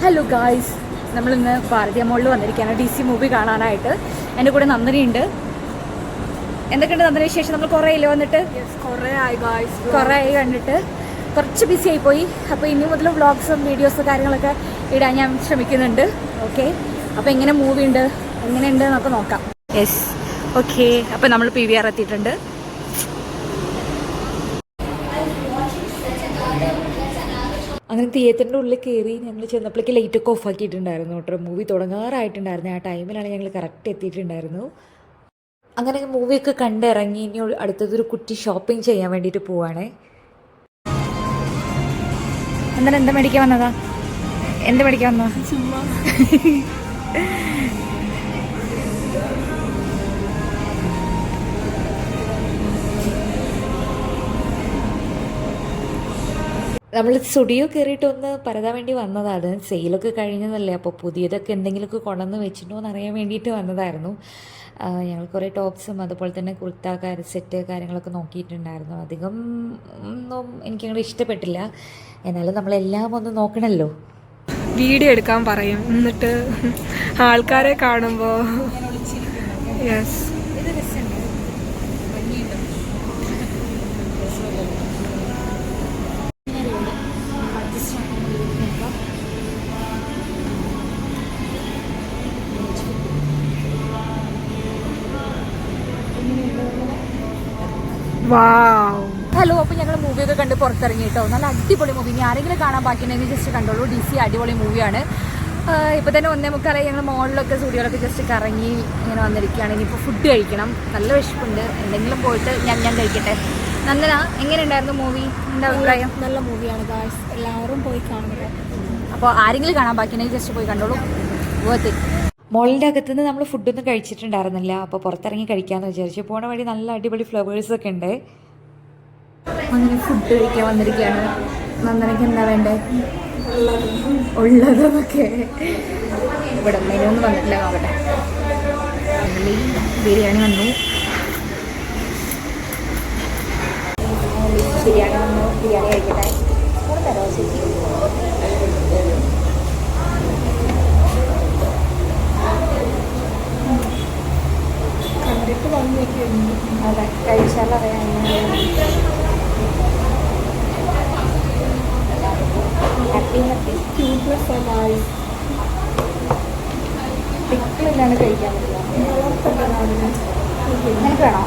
Hello guys, നമ്മളിന്ന് ഭാരതീയ മോളിൽ വന്നിരിക്കുകയാണ് DC മൂവി കാണാനായിട്ട്. എൻ്റെ കൂടെ നന്ദന ഉണ്ട്. എന്തൊക്കെയുണ്ട് നന്ദന വിശേഷം? നമ്മൾ കുറേ ഇല്ല വന്നിട്ട്, കുറേ ആയി കണ്ടിട്ട് കുറച്ച് ബിസി ആയിപ്പോയി. അപ്പോൾ ഇനി മുതൽ വ്ളോഗ്സും വീഡിയോസും കാര്യങ്ങളൊക്കെ ഇടാൻ ഞാൻ ശ്രമിക്കുന്നുണ്ട്. ഓക്കെ, അപ്പോൾ എങ്ങനെ മൂവി ഉണ്ട്, എങ്ങനെയുണ്ട് എന്നൊക്കെ നോക്കാം. Yes, okay. അപ്പോൾ നമ്മൾ PVR എത്തിയിട്ടുണ്ട്. അങ്ങനെ തിയേറ്ററിൻ്റെ ഉള്ളിൽ കയറി ഞങ്ങൾ ചെന്നപ്പോഴേക്ക് ലൈറ്റൊക്കെ ഓഫ് ആക്കിയിട്ടുണ്ടായിരുന്നു കേട്ടോ. മൂവി തുടങ്ങാറായിട്ടുണ്ടായിരുന്നു. ആ ടൈമിലാണ് ഞങ്ങൾ കറക്റ്റ് എത്തിയിട്ടുണ്ടായിരുന്നു. അങ്ങനെ മൂവിയൊക്കെ കണ്ടിറങ്ങി ഇനി അടുത്തതൊരു കുട്ടി ഷോപ്പിംഗ് ചെയ്യാൻ വേണ്ടിയിട്ട് പോവാണേ. എന്താ മേടിക്കാൻ വന്നതാ? എന്ത് മേടിക്കാൻ വന്നതാ? ചുമ്മാ നമ്മൾ സ്റ്റുഡിയോ കയറിയിട്ട് ഒന്ന് പരതാൻ വേണ്ടി വന്നതാണ്. സെയിലൊക്കെ കഴിഞ്ഞതല്ലേ, അപ്പോൾ പുതിയതൊക്കെ എന്തെങ്കിലുമൊക്കെ കൊണ്ടുവന്ന് വെച്ചിട്ടുണ്ടോ എന്ന് അറിയാൻ വേണ്ടിയിട്ട് വന്നതായിരുന്നു. ഞങ്ങൾ കുറേ ടോപ്സും അതുപോലെ തന്നെ കുർത്ത സെറ്റ് കാര്യങ്ങളൊക്കെ നോക്കിയിട്ടുണ്ടായിരുന്നു. അധികം ഒന്നും എനിക്കങ്ങനെ ഇഷ്ടപ്പെട്ടില്ല. എന്നാലും നമ്മളെല്ലാം ഒന്ന് നോക്കണമല്ലോ. വീഡിയോ എടുക്കാൻ പറയും, എന്നിട്ട് ആൾക്കാരെ കാണുമ്പോൾ യെസ് ഹലോ, അപ്പോൾ ഞങ്ങൾ മൂവിയൊക്കെ കണ്ട് പുറത്തിറങ്ങി കേട്ടോ. നല്ല അടിപൊളി മൂവി. ഇനി ആരെങ്കിലും കാണാൻ ബാക്കിയുണ്ടെങ്കിൽ ജസ്റ്റ് കണ്ടോളൂ. DC അടിപൊളി മൂവിയാണ്. ഇപ്പോൾ തന്നെ 1:45 ഞങ്ങൾ മോളിലൊക്കെ സ്റ്റുഡിയോയിലൊക്കെ ജസ്റ്റ് കറങ്ങി ഇങ്ങനെ വന്നിരിക്കുകയാണ്. ഇനിയിപ്പോൾ ഫുഡ് കഴിക്കണം. നല്ല വിശപ്പുണ്ട്. എന്തെങ്കിലും പോയിട്ട് ഞാൻ കഴിക്കട്ടെ. നന്ദന, എങ്ങനെയുണ്ടായിരുന്നു മൂവി? എന്താ അഭിപ്രായം? നല്ല മൂവിയാണ് ഗായ്സ്, എല്ലാവരും പോയി കാണുക. അപ്പോൾ ആരെങ്കിലും കാണാൻ ബാക്കിയുണ്ടെങ്കിൽ ജസ്റ്റ് പോയി കണ്ടോളൂ. വേർത്ത്. മോളിൻ്റെ അകത്തുനിന്ന് നമ്മൾ ഫുഡൊന്നും കഴിച്ചിട്ടുണ്ടായിരുന്നില്ല. അപ്പോൾ പുറത്തിറങ്ങി കഴിക്കാമെന്ന് വിചാരിച്ചു. പോണ വഴി നല്ല അടിപൊളി ഫ്ലവേഴ്സൊക്കെ ഉണ്ട്. അങ്ങനെ ഫുഡ് കഴിക്കാൻ വന്നിരിക്കുകയാണ്. നന്ദനയ്ക്ക് എന്താ വേണ്ടേ? ഉള്ളതൊക്കെ ഇവിടെ മെനു ഒന്നും വന്നിട്ടില്ല, നോക്കട്ടെ. ബിരിയാണി വന്നു, ബിരിയാണി കഴിക്കട്ടെ. കൂടെ തരോ ചേച്ചി? കണ്ടിട്ട് വന്നേക്കുന്നു. അതെ, കഴിച്ചാലറിയാം. പിക്കിളില്ലാണ്ട് കഴിക്കാൻ പറ്റില്ല. നിനക്ക് വേണോ?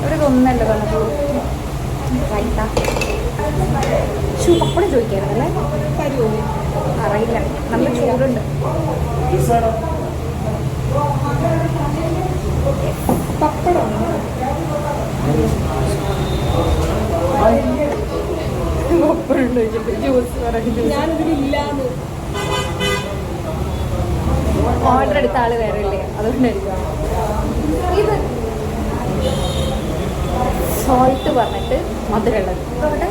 ഒരു ഒന്നല്ല തന്നത്. റൈത്ത പപ്പടം ചോദിക്കാറുണ്ടല്ലേ? അറിയില്ല, നല്ല ചൂടുണ്ട്. പപ്പടം ഓർഡർ എടുത്ത ആള് വേറെ ഇല്ലേ, അതുകൊണ്ടായിരിക്കും. ഇത് സോൾട്ട് പറഞ്ഞിട്ട് മധുരമുള്ളത്.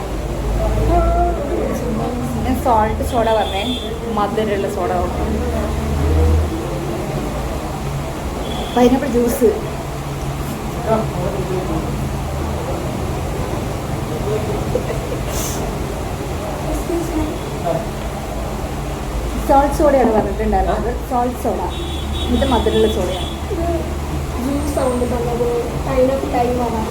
ഞാൻ സോൾട്ട് സോഡ പറഞ്ഞേ, മധുരമുള്ള സോഡ. Pineapple juice. സോൾട്ട് സോഡയാണ് പറഞ്ഞിട്ടുണ്ടായിരുന്നത്. സോൾട്ട് സോഡ, ഇത് മധുരമുള്ള സോഡയാണ്. ജ്യൂസ് സൗണ്ട് പറഞ്ഞത് പൈനാപ്പിൾ ടൈമാണ്.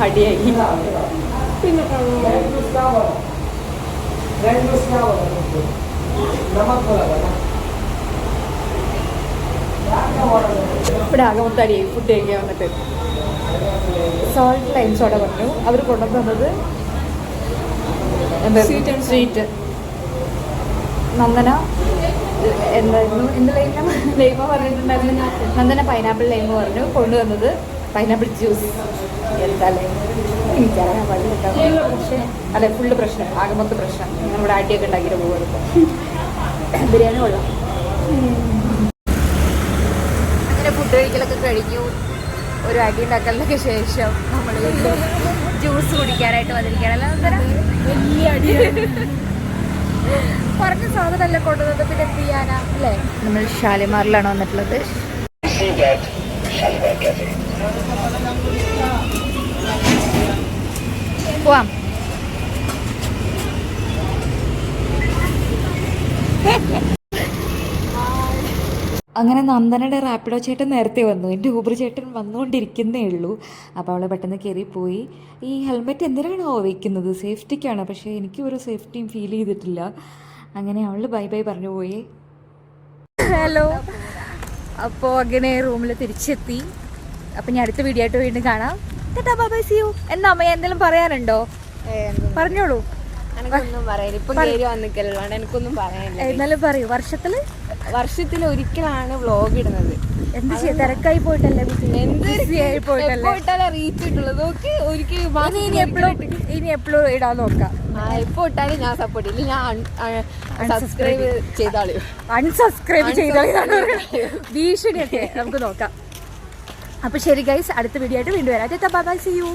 അടിയായി. പിന്നെ ഇവിടെ ആകെ മൊത്തം അടിയായി ഫുഡ് കഴിക്കാൻ വന്നിട്ട്. സോൾട്ട് ലൈം സോഡ പറഞ്ഞു. അവർ കൊണ്ടുവന്നത് എന്താ? സ്വീറ്റ്. നന്ദന എന്തായിരുന്നു? എന്ത് ലൈമ പറഞ്ഞിട്ടുണ്ടായിരുന്നു? നന്ദന പൈനാപ്പിൾ ലൈമ് പറഞ്ഞു. കൊണ്ടുവന്നത് പൈനാപ്പിൾ ജ്യൂസ്. എന്തായാലും എനിക്കറിയാൻ പാടില്ല. പക്ഷേ അല്ലെ, ഫുള്ള് പ്രശ്നം, ആകെ മൊത്തം പ്രശ്നം. നമ്മുടെ അടിയൊക്കെ ഉണ്ടാക്കിയിട്ട് പോകുന്നത്. ബിരിയാണി കൊള്ളാം. അങ്ങനെ ഫുഡ് കഴിക്കലൊക്കെ കഴിഞ്ഞു. ഒരു അടി ഉണ്ടാക്കലിനൊക്കെ ശേഷം നമ്മൾ ജ്യൂസ് കുടിക്കാനായിട്ട് വന്നിരിക്കുകയാണ്. വലിയ അടി. പറഞ്ഞ സാധനമല്ലേ കൊണ്ടുവന്നത്, പിന്നെ എന്ത് ചെയ്യാനാ അല്ലേ? നമ്മൾ ഷാലിമാറിലാണ് വന്നിട്ടുള്ളത്. പോവാം. അങ്ങനെ നന്ദനയുടെ റാപ്പിഡോ ചേട്ടൻ നേരത്തെ വന്നു. എൻ്റെ ഊബർ ചേട്ടൻ വന്നുകൊണ്ടിരിക്കുന്നേ ഉള്ളൂ. അപ്പോൾ അവൾ പെട്ടെന്ന് കയറിപ്പോയി. ഈ ഹെൽമെറ്റ് എന്തിനാണോ വയ്ക്കുന്നത്? സേഫ്റ്റിക്കാണ്. പക്ഷേ എനിക്ക് ഒരു സേഫ്റ്റിയും ഫീൽ ചെയ്തിട്ടില്ല. അങ്ങനെ അവൾ ബൈ ബൈ പറഞ്ഞു പോയി. ഹലോ. അപ്പോൾ അങ്ങനെ റൂമിൽ തിരിച്ചെത്തി. അപ്പം ഞാൻ അടുത്ത വീഡിയോ ആയിട്ട് വീണ്ടും കാണാം. Tata bye bye, see you. എന്താ അമ്മ എന്തെങ്കിലും പറയാനുണ്ടോ? പറഞ്ഞോളൂ. എനിക്കൊന്നും പറയാനില്ല. ഇപ്പം കയറി വന്നിക്കല്ലോ, എനിക്കൊന്നും പറയാനില്ല. എന്നാലും പറയൂ. വർഷത്തിൽ ഒരിക്കലാണ് വ്ലോഗ് ഇടുന്നത്. എന്ത് ചെയ്യ, തിരക്കായി പോയിട്ടല്ലേ? പോയിട്ടല്ലേ റീച്ച് കിട്ടുള്ളത്. ഇനി എപ്പോഴും ഇടാൻ നോക്കാം. എപ്പോ ഇട്ടാലും ഞാൻ സപ്പോർട്ട് ചെയ്യില്ല. ഞാൻ സബ്സ്ക്രൈബ് ചെയ്താളൂ. അൺസബ്സ്ക്രൈബ് ചെയ്താലും ഭീഷണിയൊക്കെ നമുക്ക് നോക്കാം. അപ്പോൾ ശരി ഗൈസ്, അടുത്ത വീഡിയോ ആയിട്ട് വീണ്ടും വരാം. Tata bye bye, see U.